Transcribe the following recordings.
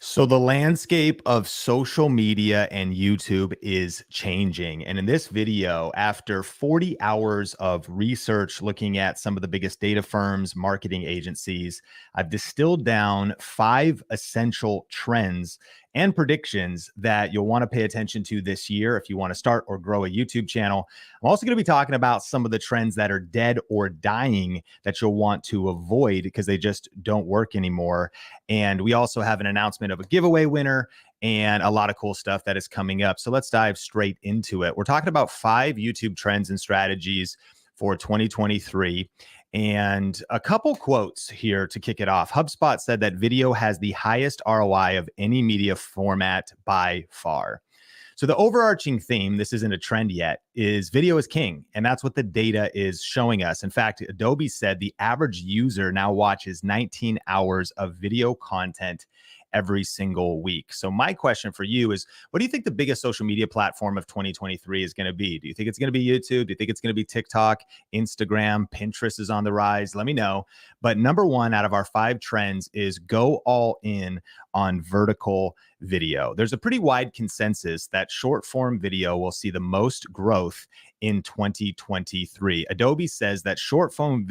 So the landscape of social media and YouTube is changing. And in this video, after 40 hours of research looking at some of the biggest data firms, marketing agencies, I've distilled down 5 essential trends and predictions that you'll want to pay attention to this year if you want to start or grow a YouTube channel. I'm also going to be talking about some of the trends that are dead or dying that you'll want to avoid because they just don't work anymore. And we also have an announcement of a giveaway winner and a lot of cool stuff that is coming up. So let's dive straight into it. We're talking about 5 YouTube trends and strategies for 2023. And a couple quotes here to kick it off. HubSpot said that video has the highest ROI of any media format by far. So the overarching theme, this isn't a trend yet, is video is king. And that's what the data is showing us. In fact, Adobe said the average user now watches 19 hours of video content every single week. So my question for you is, what do you think the biggest social media platform of 2023 is going to be? Do you think it's going to be YouTube? Do you think it's going to be TikTok, Instagram, Pinterest is on the rise? Let me know. But number one out of our 5 trends is go all in on vertical video. There's a pretty wide consensus that short form video will see the most growth in 2023. Adobe says that short form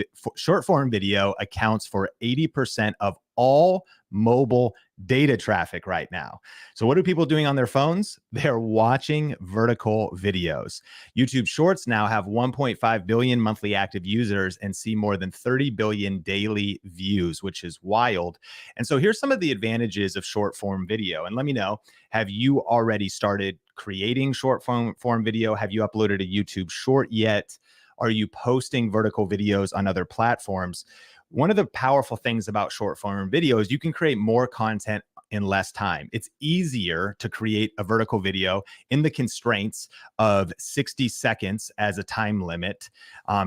video accounts for 80% of all mobile data traffic right now. So what are people doing on their phones? They're watching vertical videos. YouTube Shorts now have 1.5 billion monthly active users and see more than 30 billion daily views, which is wild. And so here's some of the advantages of short form video. And let me know, have you already started creating short form video? Have you uploaded a YouTube short yet? Are you posting vertical videos on other platforms? One of the powerful things about short form video is you can create more content in less time. It's easier to create a vertical video in the constraints of 60 seconds as a time limit.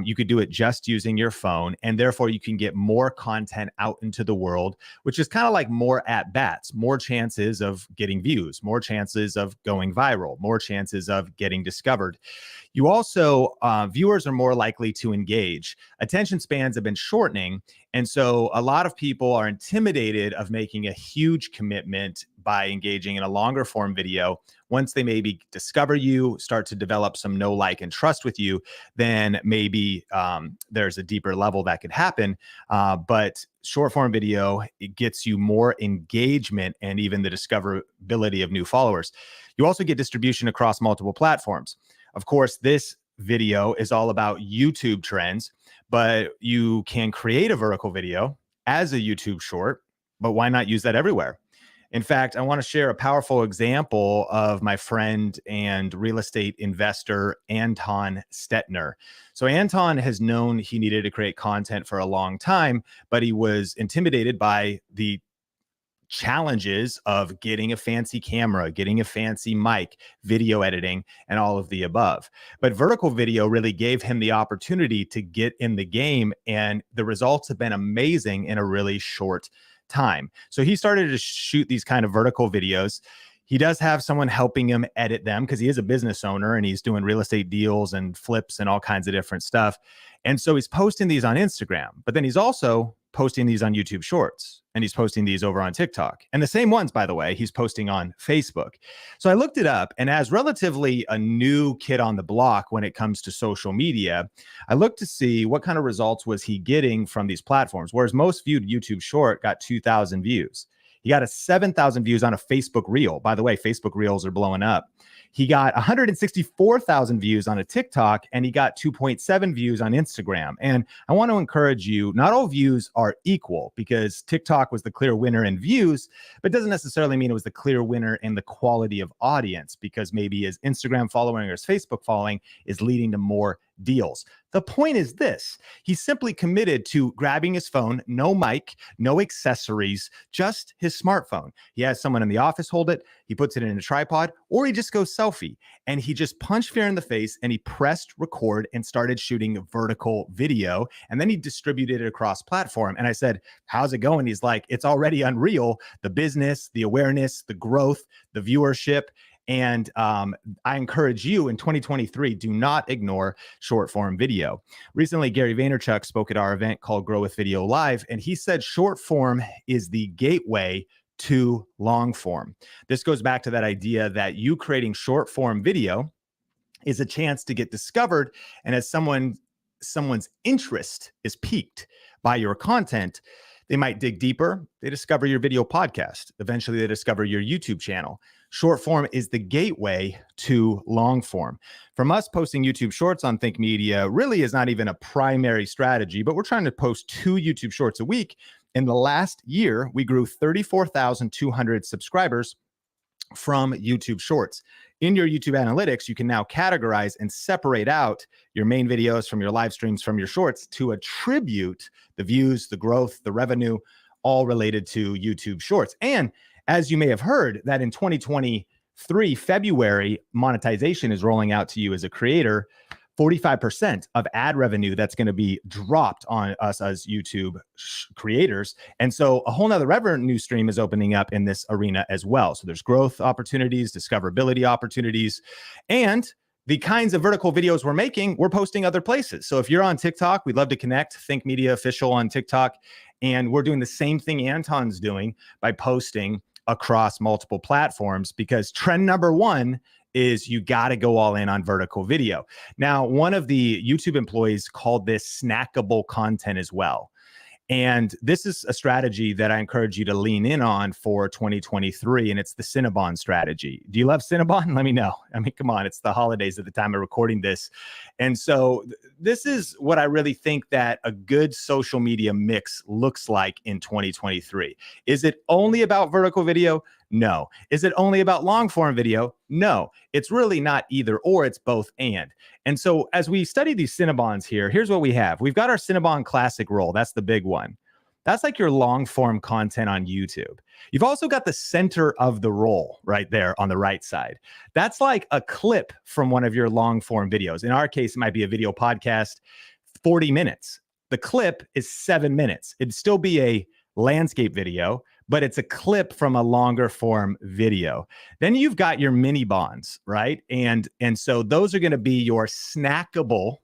You could do it just using your phone, and therefore you can get more content out into the world, which is kind of like more at bats, more chances of getting views, more chances of going viral, more chances of getting discovered. You also, viewers are more likely to engage. Attention spans have been shortening. And so a lot of people are intimidated of making a huge commitment by engaging in a longer form video. Once they maybe discover you, start to develop some know, like, and trust with you, then maybe there's a deeper level that could happen. But short form video, it gets you more engagement and even the discoverability of new followers. You also get distribution across multiple platforms. Of course, this video is all about YouTube trends, but you can create a vertical video as a YouTube short, but why not use that everywhere? In fact, I want to share a powerful example of my friend and real estate investor, Anton Stetner. So Anton has known he needed to create content for a long time, but he was intimidated by the challenges of getting a fancy camera, getting a fancy mic, video editing, and all of the above. But vertical video really gave him the opportunity to get in the game, and the results have been amazing in a really short time. So he started to shoot these kind of vertical videos. He does have someone helping him edit them because he is a business owner and he's doing real estate deals and flips and all kinds of different stuff. And so he's posting these on Instagram, but then he's also posting these on YouTube Shorts, and he's posting these over on TikTok. And the same ones, by the way, he's posting on Facebook. So I looked it up, and as relatively a new kid on the block when it comes to social media, I looked to see what kind of results was he getting from these platforms. Whereas most viewed YouTube Short got 2,000 views. He got a 7,000 views on a Facebook Reel. By the way, Facebook Reels are blowing up. He got 164,000 views on a TikTok, and he got 2.7 views on Instagram. And I want to encourage you, not all views are equal because TikTok was the clear winner in views, but doesn't necessarily mean it was the clear winner in the quality of audience, because maybe his Instagram following or his Facebook following is leading to more deals. The point is this: he's simply committed to grabbing his phone, no mic, no accessories, just his smartphone. He has someone in the office hold it, he puts it in a tripod, or he just goes selfie. And he just punched fear in the face and he pressed record and started shooting vertical video. And then he distributed it across platform. And I said, how's it going? He's like, it's already unreal. The business, the awareness, the growth, the viewership. And I encourage you in 2023, do not ignore short form video. Recently, Gary Vaynerchuk spoke at our event called Grow with Video Live, and he said short form is the gateway to long form. This goes back to that idea that you creating short form video is a chance to get discovered. And as someone's interest is piqued by your content, they might dig deeper. They discover your video podcast. Eventually, they discover your YouTube channel. Short form is the gateway to long form. From us, posting YouTube shorts on Think Media really is not even a primary strategy, but we're trying to post 2 YouTube shorts a week. In the last year, we grew 34,200 subscribers from YouTube shorts. In your YouTube analytics, you can now categorize and separate out your main videos from your live streams from your shorts to attribute the views, the growth, the revenue, all related to YouTube shorts. And as you may have heard, that in 2023, February, monetization is rolling out to you as a creator. 45% of ad revenue that's going to be dropped on us as YouTube creators. And so a whole nother revenue stream is opening up in this arena as well. So there's growth opportunities, discoverability opportunities, and the kinds of vertical videos we're making, we're posting other places. So if you're on TikTok, we'd love to connect. Think Media Official on TikTok. And we're doing the same thing Anton's doing by posting across multiple platforms, because trend number 1 is you got to go all in on vertical video. Now, one of the YouTube employees called this snackable content as well. And this is a strategy that I encourage you to lean in on for 2023, and it's the Cinnabon strategy. Do you love Cinnabon? Let me know. I mean, come on, it's the holidays at the time of recording this. And so this is what I really think that a good social media mix looks like in 2023. Is it only about vertical video? No. Is it only about long form video? No. It's really not either or, it's both and. And so as we study these Cinnabons here, here's what we have. We've got our Cinnabon classic roll. That's the big one. That's like your long form content on YouTube. You've also got the center of the roll right there on the right side. That's like a clip from one of your long form videos. In our case, it might be a video podcast, 40 minutes. The clip is 7 minutes. It'd still be a landscape video, but it's a clip from a longer form video. Then you've got your mini bonds, right? And so those are going to be your snackable,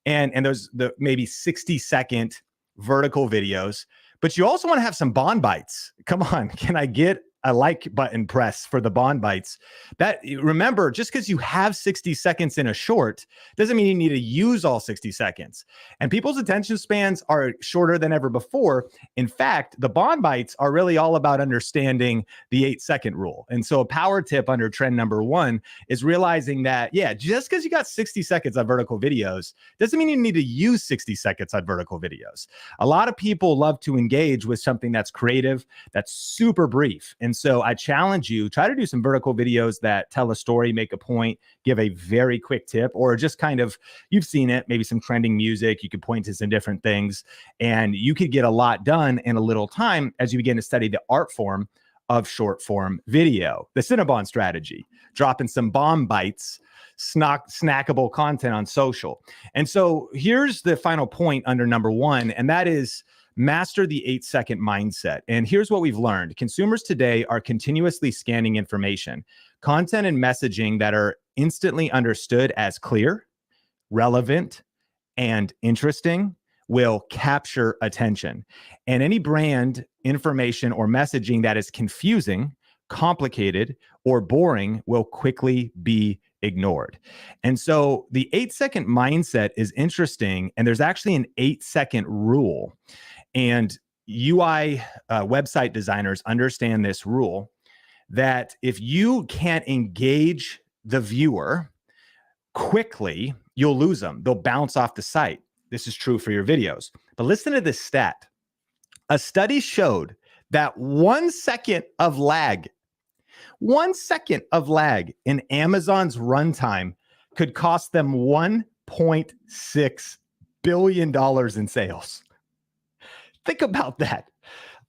and those the maybe 60-second vertical videos. But you also want to have some bond bites. Come on, can I get a like button press for the bond bites? That, remember, just because you have 60 seconds in a short doesn't mean you need to use all 60 seconds. And people's attention spans are shorter than ever before. In fact, the bond bites are really all about understanding the 8-second rule. And so a power tip under trend number 1 is realizing that, yeah, just because you got 60 seconds on vertical videos doesn't mean you need to use 60 seconds on vertical videos. A lot of people love to engage with something that's creative, that's super brief. And so I challenge you, try to do some vertical videos that tell a story, make a point, give a very quick tip, or just kind of, you've seen it, maybe some trending music. You could point to some different things, and you could get a lot done in a little time as you begin to study the art form of short form video. The Cinnabon strategy, dropping some bomb bites, snackable content on social. And so here's the final point under number 1, and that is master the 8-second mindset. And here's what we've learned. Consumers today are continuously scanning information, content and messaging that are instantly understood as clear, relevant, and interesting will capture attention. And any brand information or messaging that is confusing, complicated, or boring will quickly be ignored. And so the 8-second mindset is interesting. And there's actually an 8-second rule. And UI website designers understand this rule, that if you can't engage the viewer quickly, you'll lose them. They'll bounce off the site. This is true for your videos. But listen to this stat. A study showed that 1 second of lag, 1 second of lag in Amazon's runtime could cost them $1.6 billion in sales. Think about that.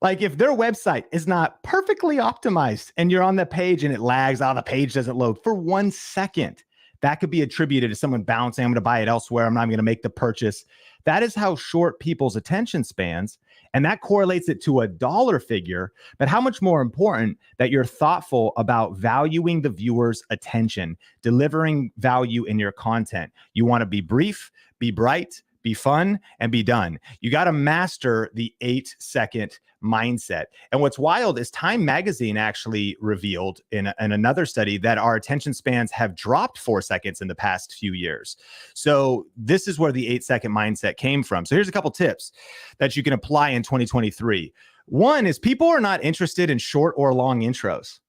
Like, if their website is not perfectly optimized and you're on the page and it lags, the page doesn't load for 1 second, that could be attributed to someone bouncing. I'm going to buy it elsewhere. I'm not going to make the purchase. That is how short people's attention spans. And that correlates it to a dollar figure. But how much more important that you're thoughtful about valuing the viewer's attention, delivering value in your content. You want to be brief, be bright, be fun, and be done. You got to master the 8-second mindset. And what's wild is Time Magazine actually revealed in another study that our attention spans have dropped 4 seconds in the past few years. So this is where the 8-second mindset came from. So here's a couple tips that you can apply in 2023. One is people are not interested in short or long intros.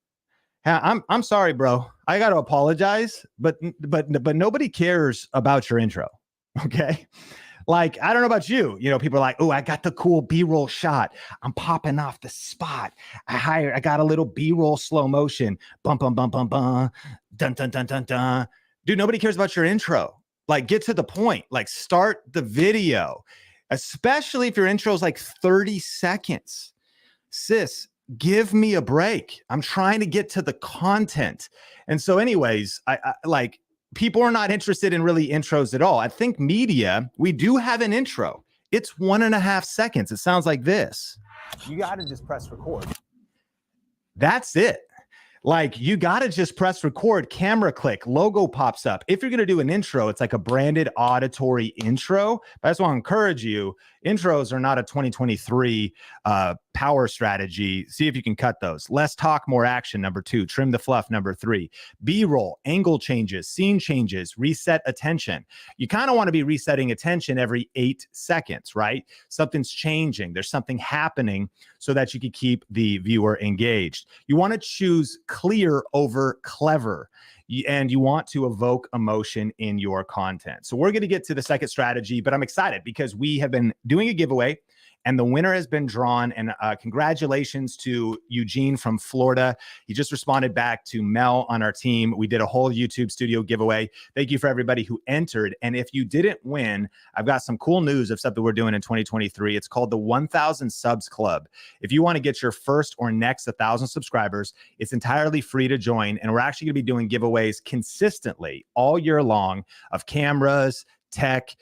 I'm sorry, bro. I got to apologize, but nobody cares about your intro. Okay. Like, I don't know about you. You know, people are like, oh, I got the cool B-roll shot. I'm popping off the spot. I got a little B-roll slow motion. Bum, bum, bum, bum, bum. Dun, dun, dun, dun, dun. Dude, nobody cares about your intro. Like, get to the point. Like, start the video, especially if your intro is like 30 seconds. Sis, give me a break. I'm trying to get to the content. And so anyways, I like, people are not interested in really intros at all. I think media, we do have an intro. It's 1.5 seconds. It sounds like this. You got to just press record. That's it. Like, you got to just press record, camera click, logo pops up. If you're going to do an intro, it's like a branded auditory intro. But I just want to encourage you, intros are not a 2023 power strategy. See if you can cut those. Less talk, more action, number 2. Trim the fluff, number 3. B-roll, angle changes, scene changes, reset attention. You kind of want to be resetting attention every 8 seconds, right? Something's changing. There's something happening so that you can keep the viewer engaged. You want to choose clear over clever, and you want to evoke emotion in your content. So we're going to get to the second strategy, but I'm excited because we have been doing a giveaway and the winner has been drawn. And congratulations to Eugene from Florida. He just responded back to Mel on our team. We did a whole YouTube studio giveaway. Thank you for everybody who entered. And if you didn't win, I've got some cool news of something we're doing in 2023. It's called the 1000 Subs Club. If you want to get your first or next 1,000 subscribers, it's entirely free to join. And we're actually going to be doing giveaways consistently all year long of cameras, tech.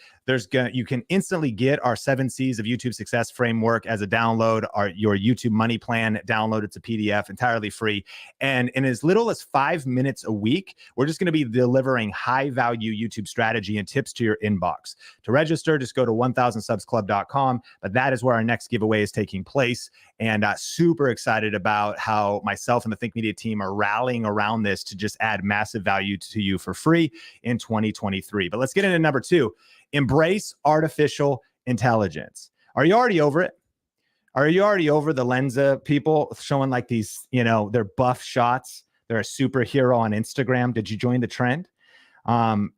You can instantly get our 7 C's of YouTube success framework as a download, your YouTube money plan download. It's a PDF, entirely free. And in as little as 5 minutes a week, we're just going to be delivering high value YouTube strategy and tips to your inbox. To register, just go to 1000subsclub.com. But that is where our next giveaway is taking place. And super excited about how myself and the Think Media team are rallying around this to just add massive value to you for free in 2023. But let's get into number 2. Embrace artificial intelligence. Are you already over it? Are you already over the Lensa people showing like these, you know, their buff shots? They're a superhero on Instagram. Did you join the trend?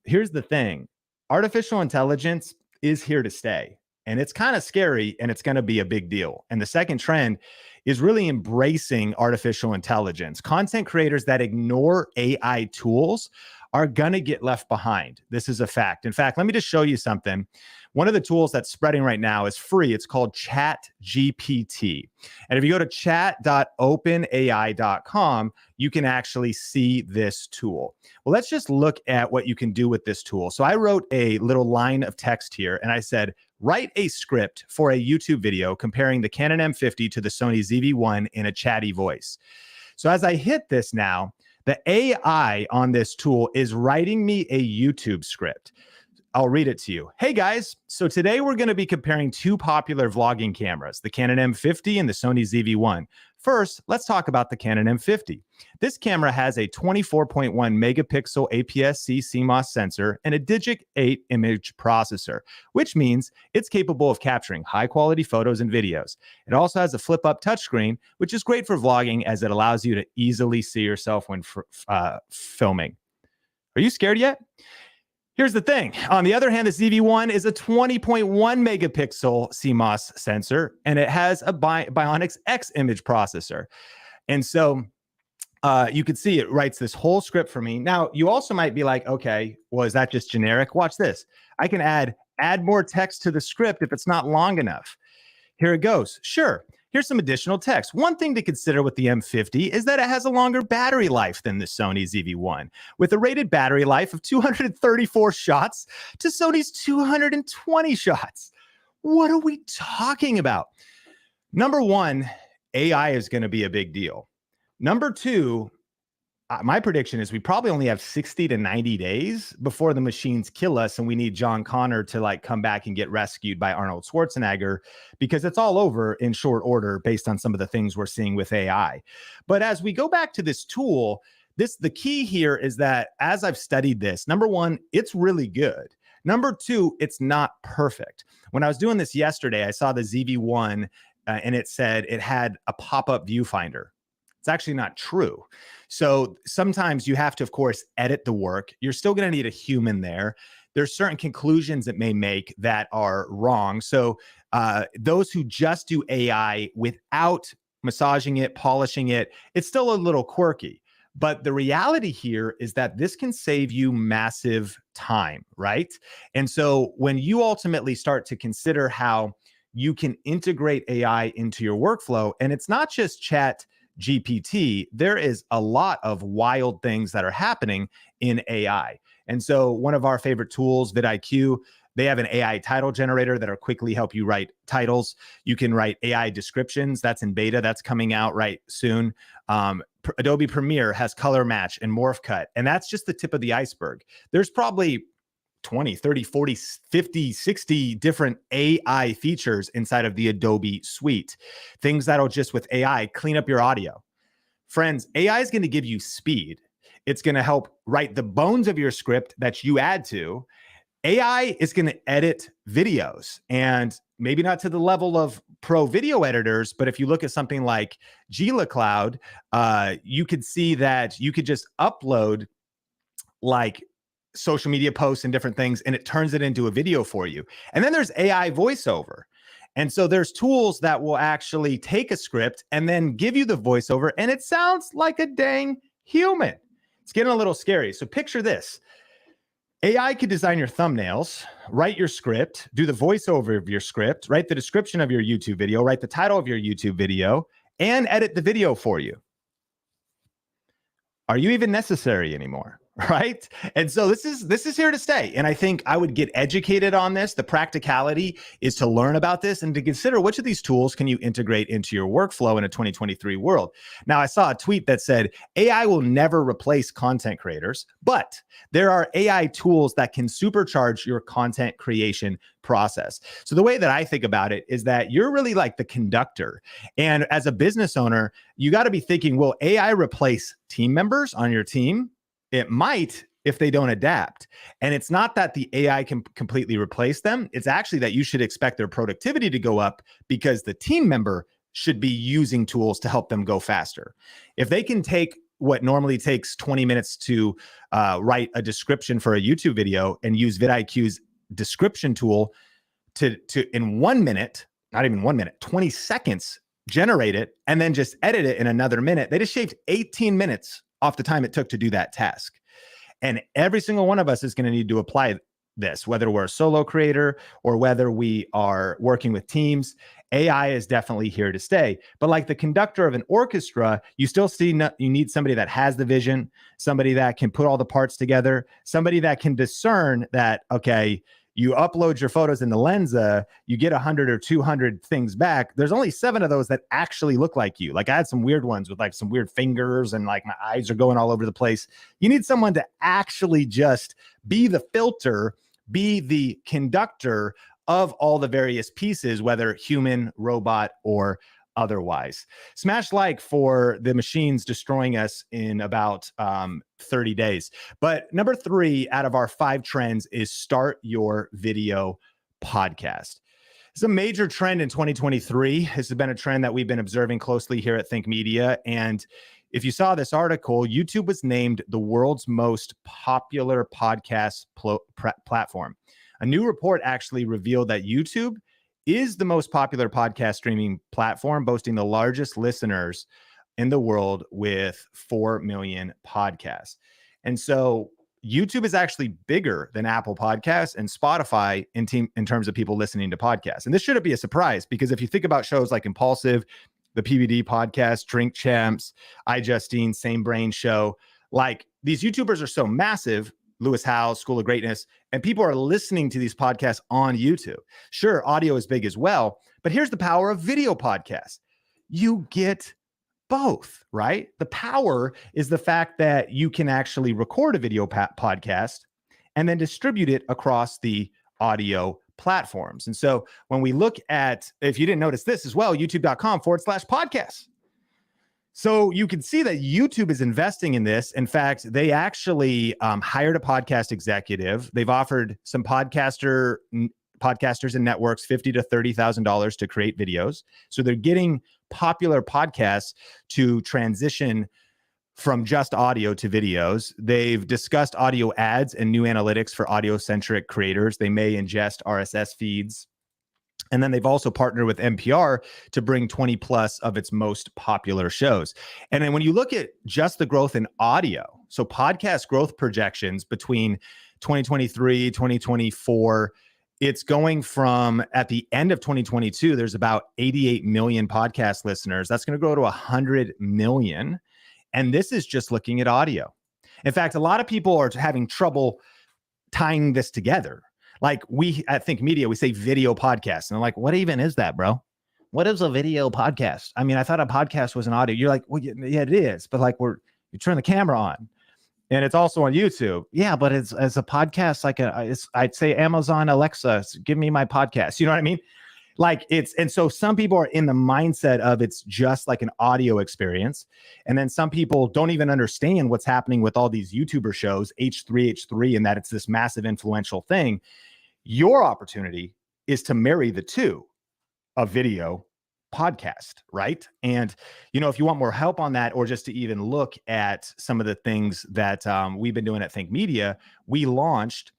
Here's the thing. Artificial intelligence is here to stay. And it's kind of scary, and it's going to be a big deal. And the second trend is really embracing artificial intelligence. Content creators that ignore AI tools are going to get left behind. This is a fact. In fact, let me just show you something. One of the tools that's spreading right now is free. It's called ChatGPT. And if you go to chat.openai.com, you can actually see this tool. Well, let's just look at what you can do with this tool. So I wrote a little line of text here, and I said, write a script for a YouTube video comparing the Canon M50 to the Sony ZV-1 in a chatty voice. So as I hit this now, the AI on this tool is writing me a YouTube script. I'll read it to you. Hey guys, so today we're going to be comparing 2 popular vlogging cameras, the Canon M50 and the Sony ZV-1. First, let's talk about the Canon M50. This camera has a 24.1 megapixel APS-C CMOS sensor and a Digic 8 image processor, which means it's capable of capturing high-quality photos and videos. It also has a flip-up touchscreen, which is great for vlogging as it allows you to easily see yourself when filming. Are you scared yet? Here's the thing. On the other hand, the ZV-1 is a 20.1 megapixel CMOS sensor, and it has a Bionics X image processor. And so you can see it writes this whole script for me. Now, you also might be like, okay, well, is that just generic? Watch this. I can add more text to the script if it's not long enough. Here it goes. Sure. Here's some additional text. One thing to consider with the M50 is that it has a longer battery life than the Sony ZV-1, with a rated battery life of 234 shots to Sony's 220 shots. What are we talking about? Number 1, AI is going to be a big deal. Number 2, my prediction is we probably only have 60 to 90 days before the machines kill us and we need John Connor to like come back and get rescued by Arnold Schwarzenegger, because it's all over in short order based on some of the things we're seeing with AI. But as we go back to this tool, the key here is that as I've studied this, number one, it's really good. Number two, it's not perfect. When I was doing this yesterday, I saw the ZV-1 and it said it had a pop-up viewfinder. It's actually not true. So sometimes you have to, of course, edit the work. You're still going to need a human there. There's certain conclusions it may make that are wrong. So those who just do AI without massaging it, polishing it, it's still a little quirky. But the reality here is that this can save you massive time, right? And so when you ultimately start to consider how you can integrate AI into your workflow, and it's not just Chat GPT, there is a lot of wild things that are happening in AI. And so one of our favorite tools, vidIQ, they have an AI title generator that'll quickly help you write titles. You can write AI descriptions. That's in beta. That's coming out right soon. Adobe Premiere has color match and morph cut. And that's just the tip of the iceberg. There's probably 20, 30, 40, 50, 60 different AI features inside of the Adobe suite. Things that'll just with AI clean up your audio. Friends, AI is going to give you speed. It's going to help write the bones of your script that you add to. AI is going to edit videos, and maybe not to the level of pro video editors, but if you look at something like GilaCloud, you could see that you could just upload like social media posts and different things, and it turns it into a video for you. And then there's AI voiceover. And so there's tools that will actually take a script and then give you the voiceover, and it sounds like a dang human. It's getting a little scary. So picture this. AI could design your thumbnails, write your script, do the voiceover of your script, write the description of your YouTube video, write the title of your YouTube video, and edit the video for you. Are you even necessary anymore? Right? And so this is here to stay. And I think I would get educated on this. The practicality is to learn about this and to consider which of these tools can you integrate into your workflow in a 2023 world. Now, I saw a tweet that said, AI will never replace content creators, but there are AI tools that can supercharge your content creation process. So the way that I think about it is that you're really like the conductor. And as a business owner, you got to be thinking, will AI replace team members on your team? It might if they don't adapt. And it's not that the AI can completely replace them. It's actually that you should expect their productivity to go up because the team member should be using tools to help them go faster. If they can take what normally takes 20 minutes to write a description for a YouTube video and use vidIQ's description tool to in 1 minute, not even 1 minute, 20 seconds, generate it, and then just edit it in another minute, they just shaved 18 minutes off the time it took to do that task. And every single one of us is going to need to apply this, whether we're a solo creator or whether we are working with teams. AI is definitely here to stay. But like the conductor of an orchestra, you still see you need somebody that has the vision, somebody that can put all the parts together, somebody that can discern that, okay, you upload your photos in the Lensa, you get 100 or 200 things back. There's only 7 of those that actually look like you. Like I had some weird ones with like some weird fingers and like my eyes are going all over the place. You need someone to actually just be the filter, be the conductor of all the various pieces, whether human, robot, or otherwise. Smash like for the machines destroying us in about 30 days. But number 3 out of our 5 trends is start your video podcast. It's a major trend in 2023. This has been a trend that we've been observing closely here at Think Media. And if you saw this article, YouTube was named the world's most popular podcast platform. A new report actually revealed that YouTube is the most popular podcast streaming platform, boasting the largest listeners in the world with 4 million podcasts. And so YouTube is actually bigger than Apple Podcasts and Spotify in terms of people listening to podcasts. And this shouldn't be a surprise because if you think about shows like Impulsive, the PBD podcast, Drink Champs, iJustine, Same Brain Show, like these YouTubers are so massive, Lewis Howes, School of Greatness, and people are listening to these podcasts on YouTube. Sure, audio is big as well, but here's the power of video podcasts. You get both, right? The power is the fact that you can actually record a video podcast and then distribute it across the audio platforms. And so when we look at, if you didn't notice this as well, youtube.com/podcasts. So you can see that YouTube is investing in this. In fact, they actually hired a podcast executive. They've offered some podcasters and networks $50,000 to $30,000 to create videos. So they're getting popular podcasts to transition from just audio to videos. They've discussed audio ads and new analytics for audio-centric creators. They may ingest RSS feeds. And then they've also partnered with NPR to bring 20 plus of its most popular shows. And then when you look at just the growth in audio, so podcast growth projections between 2023, 2024, it's going from, at the end of 2022, there's about 88 million podcast listeners. That's going to grow to 100 million. And this is just looking at audio. In fact, a lot of people are having trouble tying this together. Like we at Think Media, we say video podcast. And I'm like, what even is that, bro? What is a video podcast? I mean, I thought a podcast was an audio. You're like, well, yeah, it is. But like you turn the camera on and it's also on YouTube. Yeah, but it's as a podcast, like I'd say Amazon Alexa, give me my podcast. You know what I mean? Like and so some people are in the mindset of it's just like an audio experience. And then some people don't even understand what's happening with all these YouTuber shows, H3H3, and that it's this massive influential thing. Your opportunity is to marry the two, a video podcast, right? And, if you want more help on that, or just to even look at some of the things that we've been doing at Think Media, we launched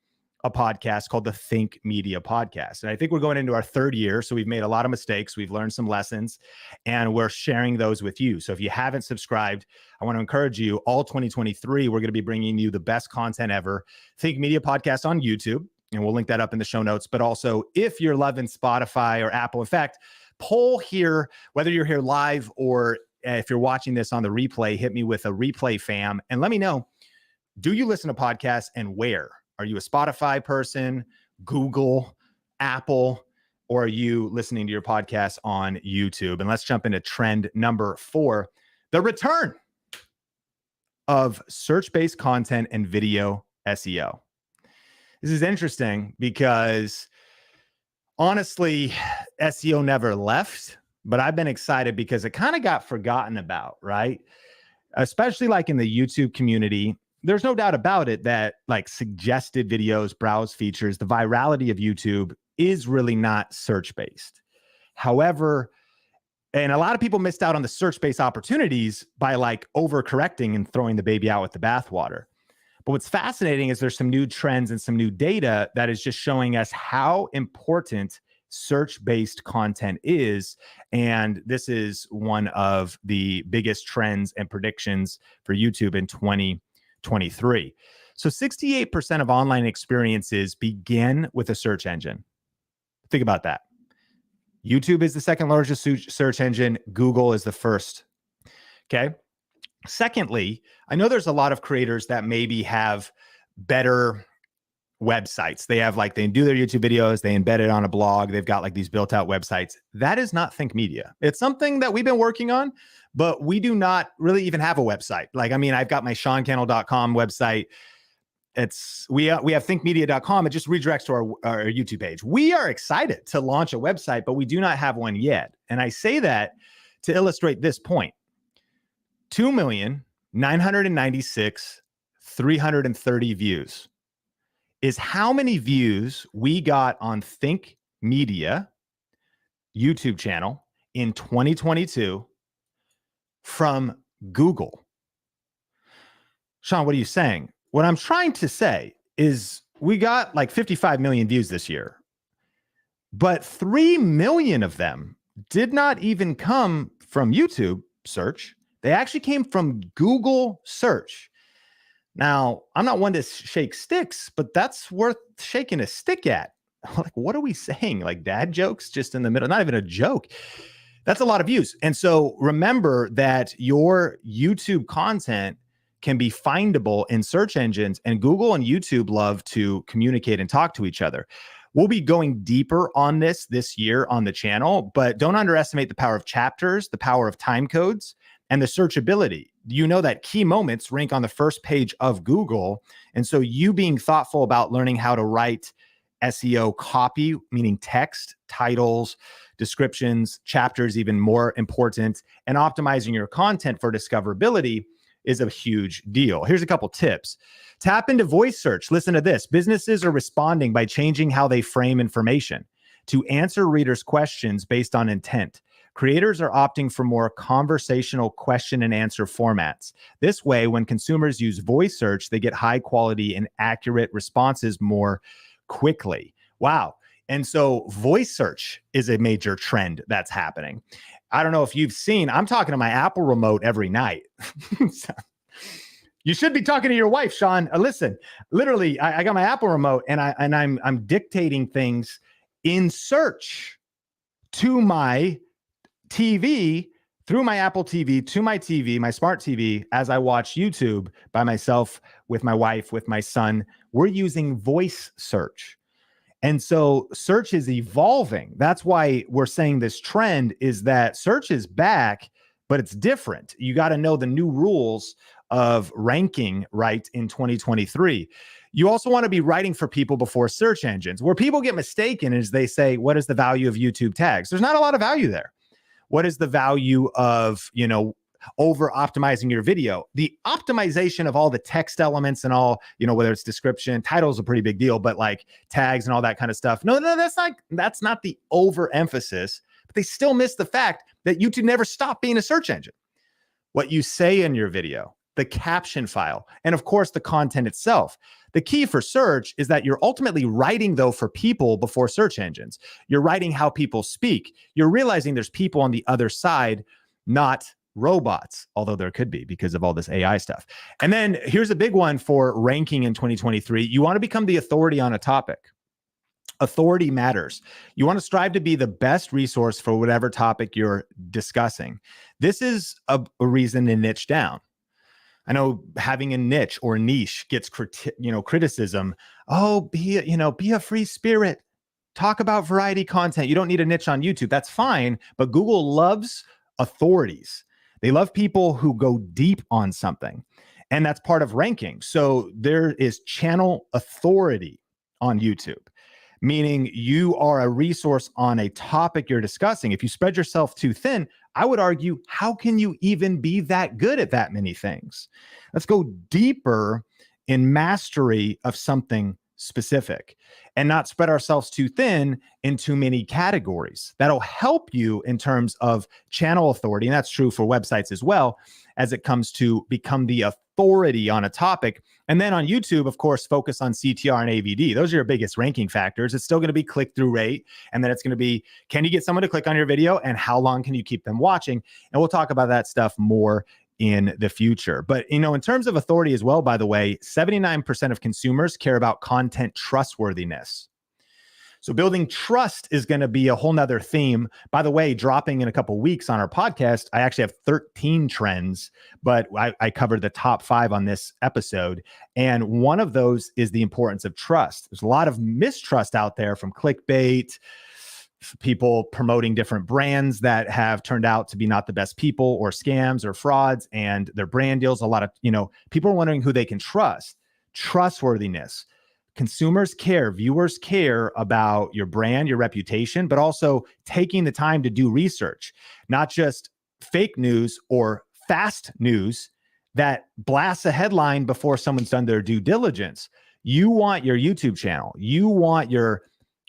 a podcast called the Think Media Podcast. And I think we're going into our third year. So we've made a lot of mistakes. We've learned some lessons and we're sharing those with you. So if you haven't subscribed, I want to encourage you, all 2023, we're going to be bringing you the best content ever. Think Media Podcast on YouTube. And we'll link that up in the show notes. But also, if you're loving Spotify or Apple, in fact, poll here, whether you're here live or if you're watching this on the replay, hit me with a replay fam and let me know, do you listen to podcasts and where? Are you a Spotify person, Google, Apple, or are you listening to your podcast on YouTube? And let's jump into trend number 4, the return of search-based content and video SEO. This is interesting because honestly, SEO never left, but I've been excited because it kind of got forgotten about, right? Especially like in the YouTube community, there's no doubt about it that like suggested videos, browse features, the virality of YouTube is really not search-based. However, and a lot of people missed out on the search-based opportunities by like overcorrecting and throwing the baby out with the bathwater. But what's fascinating is there's some new trends and some new data that is just showing us how important search-based content is. And this is one of the biggest trends and predictions for YouTube in 2023. So 68% of online experiences begin with a search engine. Think about that. YouTube is the second largest search engine. Google is the first. Okay. Secondly, I know there's a lot of creators that maybe have better websites. They do their YouTube videos, they embed it on a blog, they've got like these built out websites. That is not Think Media. It's something that we've been working on, but we do not really even have a website. Like, I mean, I've got my SeanCannell.com website. We have thinkmedia.com. It just redirects to our YouTube page. We are excited to launch a website, but we do not have one yet. And I say that to illustrate this point. 2,996,330 views is how many views we got on Think Media YouTube channel in 2022 from Google. Sean, what are you saying? What I'm trying to say is we got like 55 million views this year, but 3 million of them did not even come from YouTube search. They actually came from Google search. Now, I'm not one to shake sticks, but that's worth shaking a stick at. Like, what are we saying? Like dad jokes just in the middle, not even a joke. That's a lot of views. And so remember that your YouTube content can be findable in search engines, and Google and YouTube love to communicate and talk to each other. We'll be going deeper on this year on the channel, but don't underestimate the power of chapters, the power of time codes, and the searchability. You know that key moments rank on the first page of Google. And so you being thoughtful about learning how to write SEO copy, meaning text, titles, descriptions, chapters, even more important, and optimizing your content for discoverability is a huge deal. Here's a couple tips. Tap into voice search. Listen to this. Businesses are responding by changing how they frame information to answer readers' questions based on intent. Creators are opting for more conversational question and answer formats. This way, when consumers use voice search, they get high quality and accurate responses more quickly. Wow. And so voice search is a major trend that's happening. I don't know if you've seen, I'm talking to my Apple remote every night. You should be talking to your wife, Sean. Listen, literally, I got my Apple remote and I'm dictating things in search to my TV, through my Apple TV to my TV, my smart TV, as I watch YouTube by myself, with my wife, with my son. We're using voice search. And so search is evolving. That's why we're saying this trend is that search is back, but it's different. You got to know the new rules of ranking right in 2023. You also want to be writing for people before search engines. Where people get mistaken is they say, what is the value of YouTube tags? There's not a lot of value there. What is the value of, over optimizing your video? The optimization of all the text elements and all, whether it's description, title is a pretty big deal, but like tags and all that kind of stuff. No, that's not the overemphasis, but they still miss the fact that YouTube never stopped being a search engine. What you say in your video, the caption file, and of course the content itself. The key for search is that you're ultimately writing, though, for people before search engines. You're writing how people speak. You're realizing there's people on the other side, not robots, although there could be because of all this AI stuff. And then here's a big one for ranking in 2023. You want to become the authority on a topic. Authority matters. You want to strive to be the best resource for whatever topic you're discussing. This is a reason to niche down. I know having a niche or niche gets criticism. Oh, be a free spirit. Talk about variety content. You don't need a niche on YouTube. That's fine. But Google loves authorities. They love people who go deep on something. And that's part of ranking. So there is channel authority on YouTube, meaning you are a resource on a topic you're discussing. If you spread yourself too thin, I would argue, how can you even be that good at that many things? Let's go deeper in mastery of something specific and not spread ourselves too thin in too many categories. That'll help you in terms of channel authority. And that's true for websites as well, as it comes to become the authority on a topic. And then on YouTube, of course, focus on CTR and AVD. Those are your biggest ranking factors. It's still going to be click-through rate. And then it's going to be, can you get someone to click on your video and how long can you keep them watching? And we'll talk about that stuff more in the future. But, in terms of authority as well, by the way, 79% of consumers care about content trustworthiness. So building trust is going to be a whole nother theme. By the way, dropping in a couple of weeks on our podcast, I actually have 13 trends, but I covered the top 5 on this episode. And one of those is the importance of trust. There's a lot of mistrust out there from clickbait, people promoting different brands that have turned out to be not the best people, or scams or frauds, and their brand deals. A lot of, people are wondering who they can trust. Trustworthiness. Consumers care, viewers care about your brand, your reputation, but also taking the time to do research, not just fake news or fast news that blasts a headline before someone's done their due diligence. You want your YouTube channel, you want your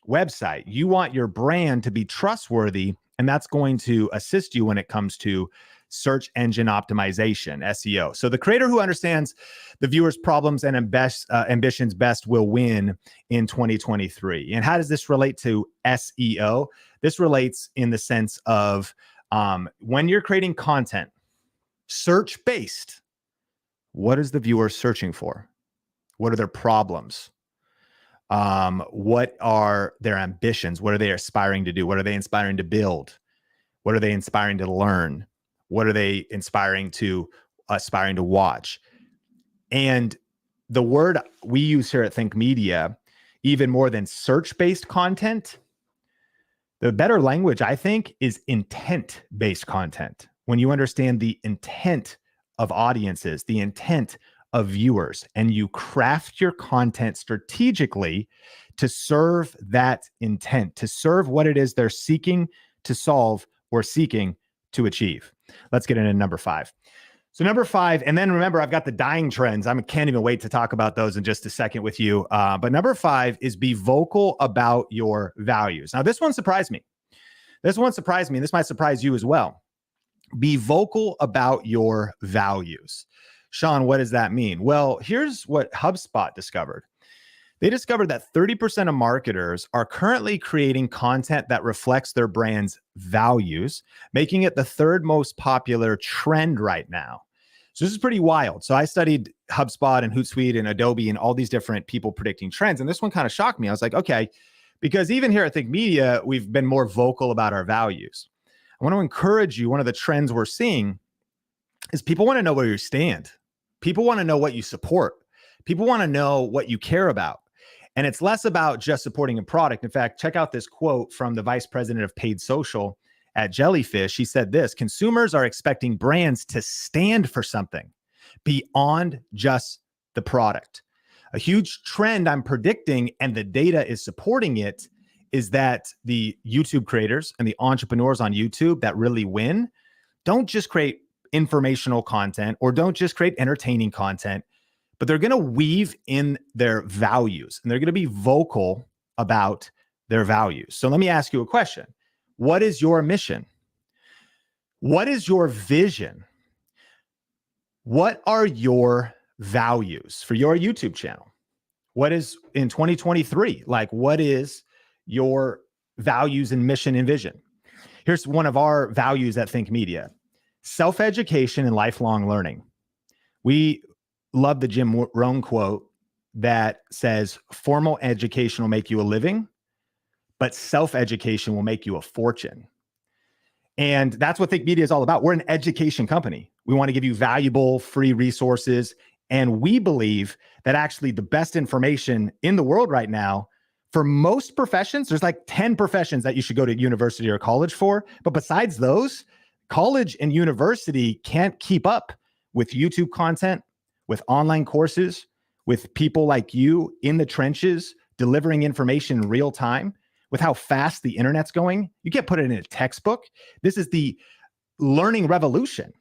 website, you want your brand to be trustworthy, and that's going to assist you when it comes to search engine optimization, SEO. So the creator who understands the viewer's problems and ambitions best will win in 2023. And how does this relate to SEO? This relates in the sense of when you're creating content, search-based, what is the viewer searching for? What are their problems? What are their ambitions? What are they aspiring to do? What are they inspiring to build? What are they inspiring to learn? What are they aspiring to watch? And the word we use here at Think Media, even more than search-based content, the better language, I think, is intent-based content. when you understand the intent of audiences, the intent of viewers, and you craft your content strategically to serve that intent, to serve what it is they're seeking to solve or seeking to achieve. Let's get into number 5. So number 5, and then remember, I've got the dying trends. I can't even wait to talk about those in just a second with you. But number 5 is be vocal about your values. Now, this one surprised me. This might surprise you as well. Be vocal about your values. Sean, what does that mean? Well, here's what HubSpot discovered. They discovered that 30% of marketers are currently creating content that reflects their brand's values, making it the 3rd most popular trend right now. So this is pretty wild. So I studied HubSpot and Hootsuite and Adobe and all these different people predicting trends. And this one kind of shocked me. I was like, okay, because even here at Think Media, we've been more vocal about our values. I want to encourage you. One of the trends we're seeing is people want to know where you stand. People want to know what you support. People want to know what you care about. And it's less about just supporting a product. In fact, check out this quote from the vice president of paid social at Jellyfish. He said this: consumers are expecting brands to stand for something beyond just the product. A huge trend I'm predicting, and the data is supporting it, is that the YouTube creators and the entrepreneurs on YouTube that really win don't just create informational content or don't just create entertaining content, but they're going to weave in their values and they're going to be vocal about their values. So let me ask you a question. What is your mission? What is your vision? What are your values for your YouTube channel? What is in 2023? Like, what is your values and mission and vision? Here's one of our values at Think Media: self-education and lifelong learning. We love the Jim Rohn quote that says, formal education will make you a living, but self-education will make you a fortune. And that's what Think Media is all about. We're an education company. We want to give you valuable free resources. And we believe that actually the best information in the world right now, for most professions, there's like 10 professions that you should go to university or college for. But besides those, college and university can't keep up with YouTube content, with online courses, with people like you in the trenches, delivering information in real time, with how fast the internet's going. You can't put it in a textbook. This is the learning revolution.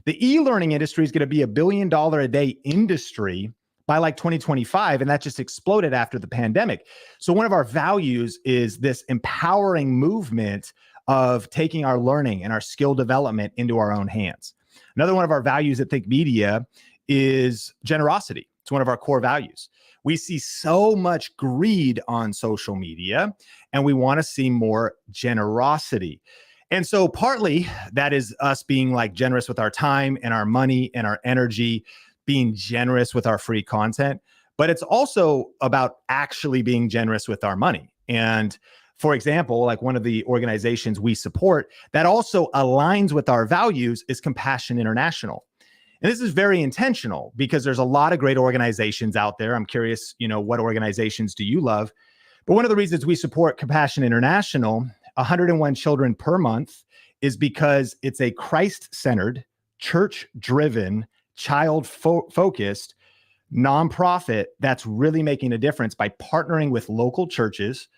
The e-learning industry is going to be $1 billion a day industry by like 2025, and that just exploded after the pandemic. So one of our values is this empowering movement of taking our learning and our skill development into our own hands. Another one of our values at Think Media is generosity. It's one of our core values. We see so much greed on social media, and we want to see more generosity. And so partly that is us being like generous with our time and our money and our energy, being generous with our free content, but it's also about actually being generous with our money. And for example, like one of the organizations we support that also aligns with our values is Compassion International. And this is very intentional because there's a lot of great organizations out there. I'm curious, what organizations do you love? But one of the reasons we support Compassion International, 101 children per month, is because it's a Christ-centered, church-driven, child-focused nonprofit that's really making a difference by partnering with local churches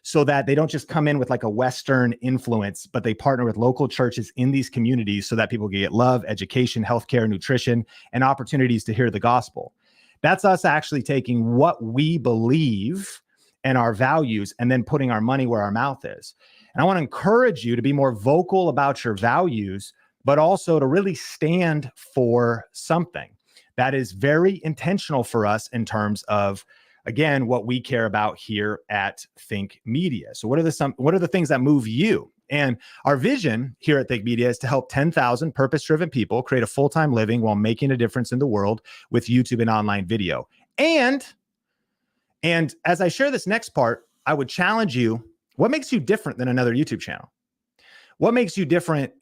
so that they don't just come in with like a Western influence, but they partner with local churches in these communities so that people can get love, education, healthcare, nutrition, and opportunities to hear the gospel. That's us actually taking what we believe and our values and then putting our money where our mouth is. And I want to encourage you to be more vocal about your values, but also to really stand for something that is very intentional for us in terms of, again, what we care about here at Think Media. So what are the things that move you? And our vision here at Think Media is to help 10,000 purpose-driven people create a full-time living while making a difference in the world with YouTube and online video. And as I share this next part, I would challenge you, what makes you different than another YouTube channel? What makes you different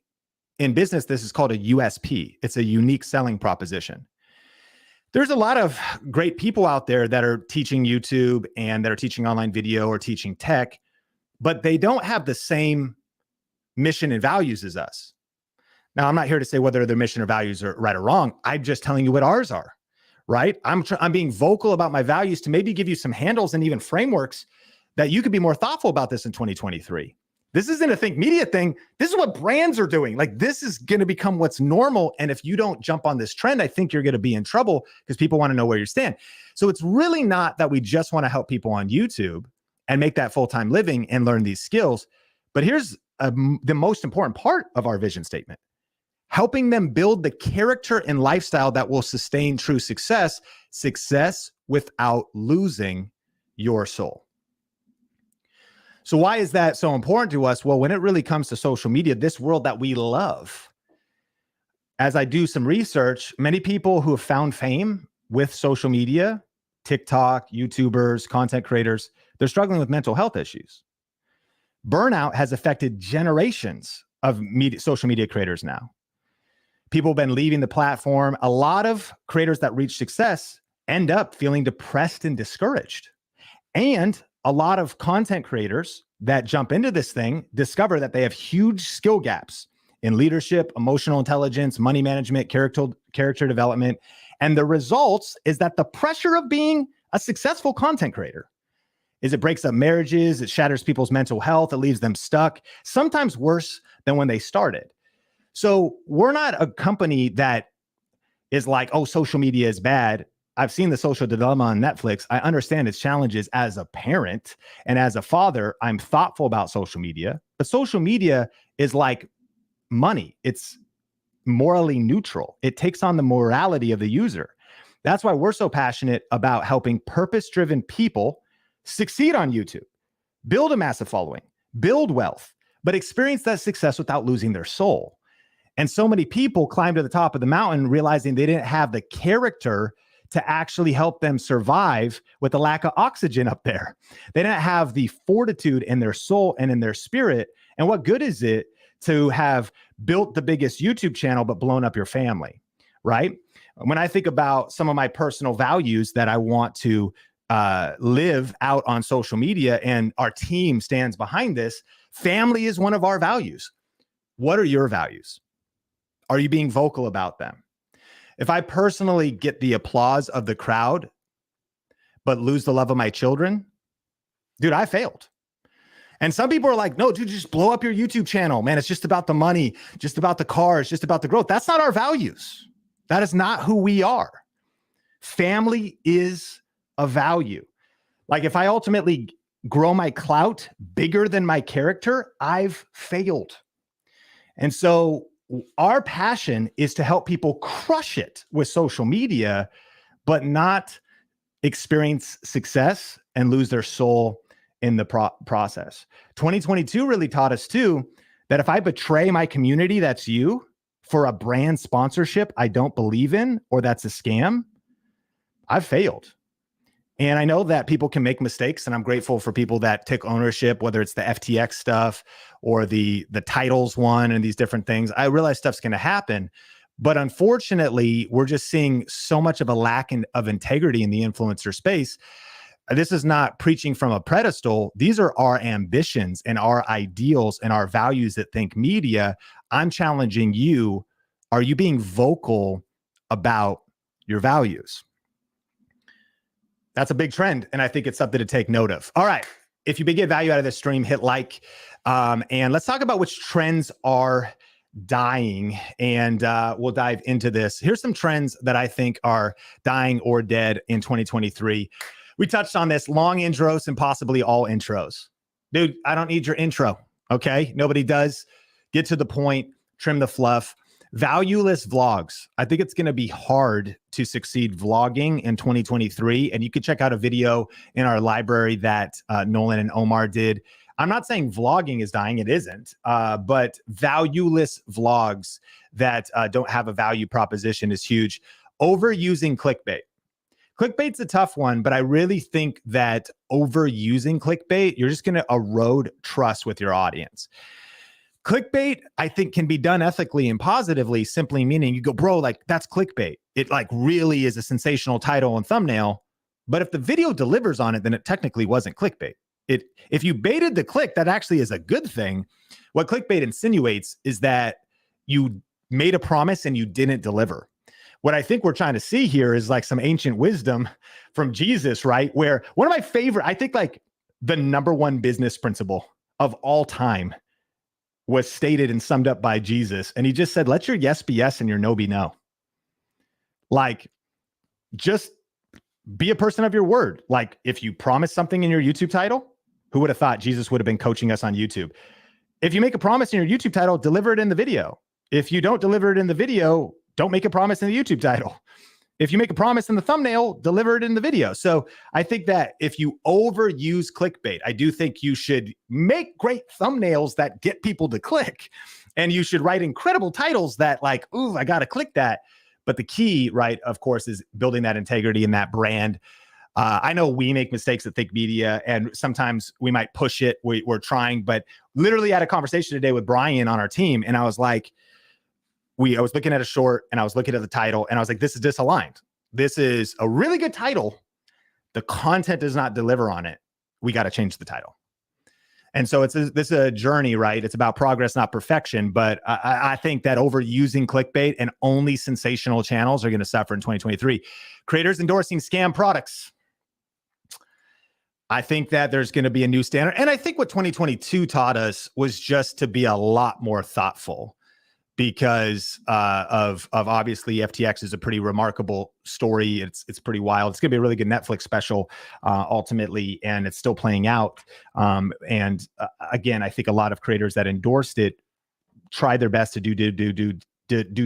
in business? This is called a USP. It's a unique selling proposition. There's a lot of great people out there that are teaching YouTube and that are teaching online video or teaching tech, but they don't have the same mission and values as us. Now, I'm not here to say whether their mission or values are right or wrong. I'm just telling you what ours are, right? I'm being vocal about my values to maybe give you some handles and even frameworks that you could be more thoughtful about this in 2023. This isn't a think media thing. This is what brands are doing. Like, this is going to become what's normal. And if you don't jump on this trend, I think you're going to be in trouble because people want to know where you stand. So it's really not that we just want to help people on YouTube and make that full-time living and learn these skills. But here's the most important part of our vision statement: helping them build the character and lifestyle that will sustain true success without losing your soul. So why is that so important to us? Well, when it really comes to social media, this world that we love, as I do some research, many people who have found fame with social media, TikTok, YouTubers, content creators, they're struggling with mental health issues. Burnout has affected generations of social media creators now. People have been leaving the platform. A lot of creators that reach success end up feeling depressed and discouraged. And a lot of content creators that jump into this thing discover that they have huge skill gaps in leadership, emotional intelligence, money management, character development. And the results is that the pressure of being a successful content creator is it breaks up marriages, it shatters people's mental health, it leaves them stuck, sometimes worse than when they started. So we're not a company that is like, oh, social media is bad. I've seen The Social Dilemma on Netflix. I understand its challenges as a parent, and as a father, I'm thoughtful about social media. But social media is like money. It's morally neutral. It takes on the morality of the user. That's why we're so passionate about helping purpose-driven people succeed on YouTube, build a massive following, build wealth, but experience that success without losing their soul. And so many people climb to the top of the mountain realizing they didn't have the character to actually help them survive with the lack of oxygen up there. They didn't have the fortitude in their soul and in their spirit. And what good is it to have built the biggest YouTube channel but blown up your family, right? When I think about some of my personal values that I want to live out on social media, and our team stands behind this, family is one of our values. What are your values? Are you being vocal about them? If I personally get the applause of the crowd, but lose the love of my children, dude, I failed. And some people are like, no, dude, just blow up your YouTube channel, man. It's just about the money, just about the cars, just about the growth. That's not our values. That is not who we are. Family is a value. Like, if I ultimately grow my clout bigger than my character, I've failed. And so our passion is to help people crush it with social media, but not experience success and lose their soul in the process. 2022 really taught us too that if I betray my community, that's you, for a brand sponsorship I don't believe in, or that's a scam, I've failed. And I know that people can make mistakes, and I'm grateful for people that take ownership, whether it's the FTX stuff or the titles one and these different things. I realize stuff's going to happen, but unfortunately, we're just seeing so much of a lack of integrity in the influencer space. This is not preaching from a pedestal. These are our ambitions and our ideals and our values at Think Media. I'm challenging you. Are you being vocal about your values? That's a big trend, and I think it's something to take note of. All right. If you get value out of this stream, hit like, and let's talk about which trends are dying, and we'll dive into this. Here's some trends that I think are dying or dead in 2023. We touched on this: long intros and possibly all intros. Dude, I don't need your intro, okay? Nobody does. Get to the point, trim the fluff. Valueless vlogs. I think it's going to be hard to succeed vlogging in 2023. And you can check out a video in our library that Nolan and Omar did. I'm not saying vlogging is dying. It isn't. But valueless vlogs that don't have a value proposition is huge. Overusing clickbait. Clickbait's a tough one, but I really think that overusing clickbait, you're just going to erode trust with your audience. Clickbait, I think, can be done ethically and positively, simply meaning you go, bro, like, that's clickbait. It like really is a sensational title and thumbnail. But if the video delivers on it, then it technically wasn't clickbait. If you baited the click, that actually is a good thing. What clickbait insinuates is that you made a promise and you didn't deliver. What I think we're trying to see here is like some ancient wisdom from Jesus, right? Where one of my favorite, I think like the number one business principle of all time was stated and summed up by Jesus. And he just said, let your yes be yes and your no be no. Like, just be a person of your word. Like, if you promise something in your YouTube title, who would have thought Jesus would have been coaching us on YouTube? If you make a promise in your YouTube title, deliver it in the video. If you don't deliver it in the video, don't make a promise in the YouTube title. If you make a promise in the thumbnail, deliver it in the video. So I think that if you overuse clickbait, I do think you should make great thumbnails that get people to click. And you should write incredible titles that like, ooh, I got to click that. But the key, right, of course, is building that integrity and that brand. I know we make mistakes at Think Media, and sometimes we might push it. We're trying, but literally had a conversation today with Brian on our team, and I was like, I was looking at a short, and I was looking at the title, and I was like, this is disaligned. This is a really good title. The content does not deliver on it. We got to change the title. And so this is a journey, right? It's about progress, not perfection. But I think that overusing clickbait and only sensational channels are going to suffer in 2023. Creators endorsing scam products. I think that there's going to be a new standard. And I think what 2022 taught us was just to be a lot more thoughtful because of obviously FTX is a pretty remarkable story. It's pretty wild. It's going to be a really good Netflix special ultimately, and it's still playing out. Again, I think a lot of creators that endorsed it tried their best to do due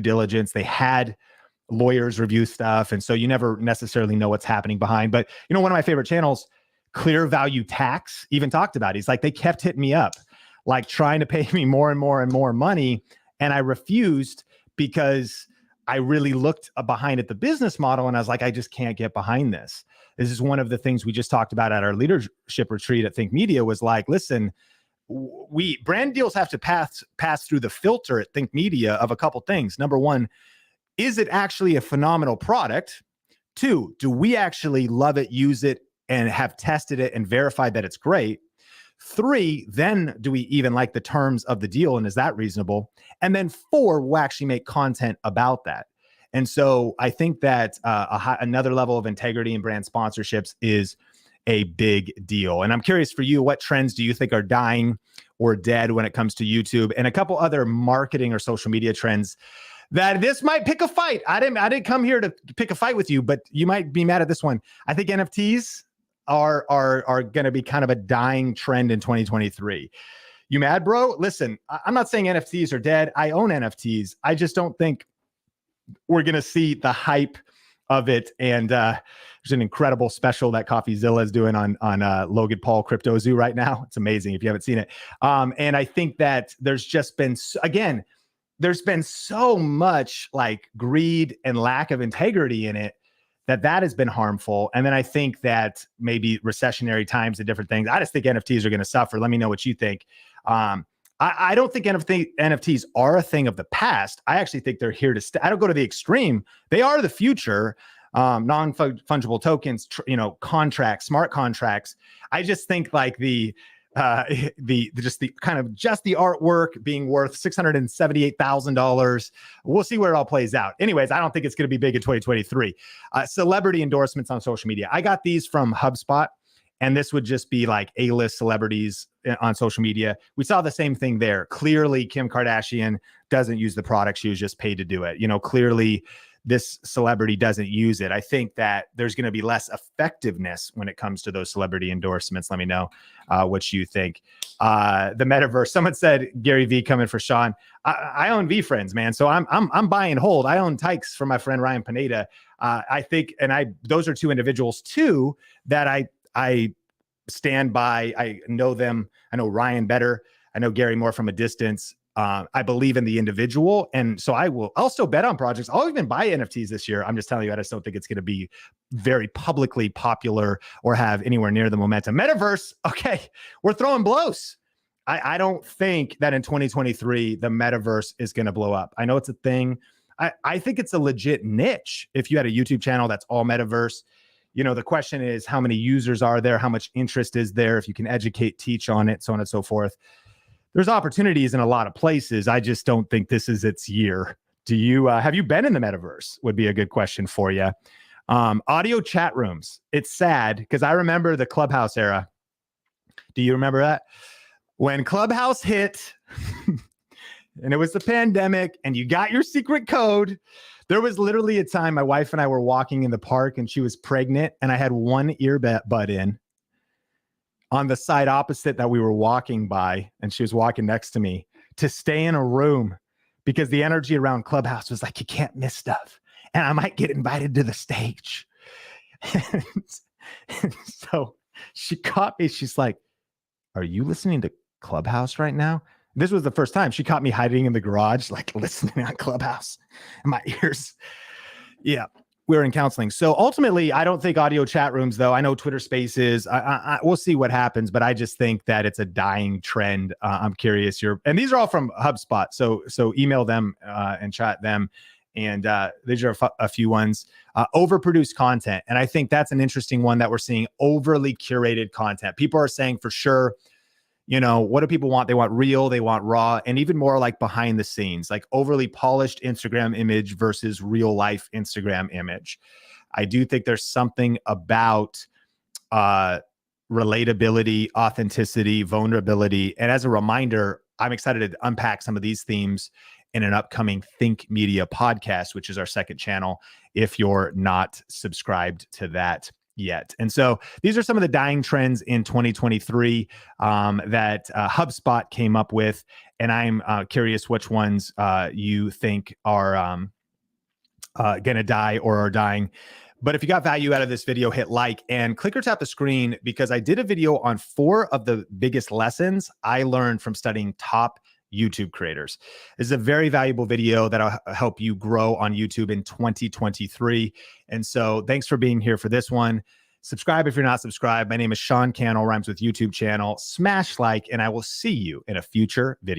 diligence. They had lawyers review stuff, and so you never necessarily know what's happening behind. But you know, one of my favorite channels, Clear Value Tax, even talked about it. He's like, they kept hitting me up, like trying to pay me more and more and more money. And I refused because I really looked behind at the business model and I was like, I just can't get behind this. This is one of the things we just talked about at our leadership retreat at Think Media was like, listen, brand deals have to pass through the filter at Think Media of a couple things. Number one, is it actually a phenomenal product? Two, do we actually love it, use it, and have tested it and verified that it's great? Three, then do we even like the terms of the deal and is that reasonable? And then four, we'll actually make content about that. And so I think that another level of integrity in brand sponsorships is a big deal. And I'm curious for you, what trends do you think are dying or dead when it comes to YouTube, and a couple other marketing or social media trends that this might pick a fight? I didn't come here to pick a fight with you, but you might be mad at this one. I think NFTs are going to be kind of a dying trend in 2023. You mad, bro? Listen, I'm not saying NFTs are dead. I own NFTs. I just don't think we're going to see the hype of it. And there's an incredible special that CoffeeZilla is doing on Logan Paul Crypto Zoo right now. It's amazing if you haven't seen it. And I think that there's just been, again, there's been so much like greed and lack of integrity in it that has been harmful. And then I think that maybe recessionary times and different things, I just think NFTs are going to suffer. Let me know what you think. I don't think NFTs are a thing of the past. I actually think they're here to stay. I don't go to the extreme. They are the future. Non-fungible tokens, contracts, smart contracts. I just think like the artwork being worth $678,000. We'll see where it all plays out. Anyways, I don't think it's going to be big in 2023. Celebrity endorsements on social media. I got these from HubSpot, and this would just be like A-list celebrities on social media. We saw the same thing there. Clearly, Kim Kardashian doesn't use the product. She was just paid to do it. Clearly this celebrity doesn't use it. I think that there's going to be less effectiveness when it comes to those celebrity endorsements. Let me know what you think. The metaverse. Someone said Gary V coming for Sean. I own V Friends, man. So I'm buy and hold. I own Tykes for my friend Ryan Pineda. I think, and those are two individuals too that I stand by. I know them. I know Ryan better. I know Gary more from a distance. I believe in the individual. And so I'll still bet on projects. I'll even buy NFTs this year. I'm just telling you, I just don't think it's going to be very publicly popular or have anywhere near the momentum. Metaverse. Okay. We're throwing blows. I don't think that in 2023, the metaverse is going to blow up. I know it's a thing. I think it's a legit niche. If you had a YouTube channel that's all metaverse, the question is how many users are there? How much interest is there? If you can educate, teach on it, so on and so forth. There's opportunities in a lot of places. I just don't think this is its year Do you have you been in the metaverse? Would be a good question for you. Audio chat rooms. It's sad because I remember the Clubhouse era. Do you remember that? When Clubhouse hit and it was the pandemic and you got your secret code, there was literally a time my wife and I were walking in the park and she was pregnant and I had one earbud in on the side opposite that we were walking by, and she was walking next to me, to stay in a room because the energy around Clubhouse was like, you can't miss stuff. And I might get invited to the stage. and so she caught me. She's like, are you listening to Clubhouse right now? This was the first time she caught me hiding in the garage, like listening on Clubhouse in my ears. Yeah, we were in counseling. So ultimately, I don't think audio chat rooms, though. I know Twitter Spaces. We'll see what happens, but I just think that it's a dying trend. I'm curious. And these are all from HubSpot. So email them and chat them. And these are a few ones. Overproduced content. And I think that's an interesting one that we're seeing. Overly curated content. People are saying for sure, what do people want? They want real, they want raw, and even more like behind the scenes, like overly polished Instagram image versus real life Instagram image. I do think there's something about relatability, authenticity, vulnerability. And as a reminder, I'm excited to unpack some of these themes in an upcoming Think Media podcast, which is our second channel, if you're not subscribed to that yet. And so these are some of the dying trends in 2023 that HubSpot came up with. And I'm curious which ones you think are going to die or are dying. But if you got value out of this video, hit like and click or tap the screen, because I did a video on 4 of the biggest lessons I learned from studying top YouTube creators. This is a very valuable video that'll help you grow on YouTube in 2023. And so thanks for being here for this one. Subscribe if you're not subscribed. My name is Sean Cannell, rhymes with YouTube channel. Smash like, and I will see you in a future video.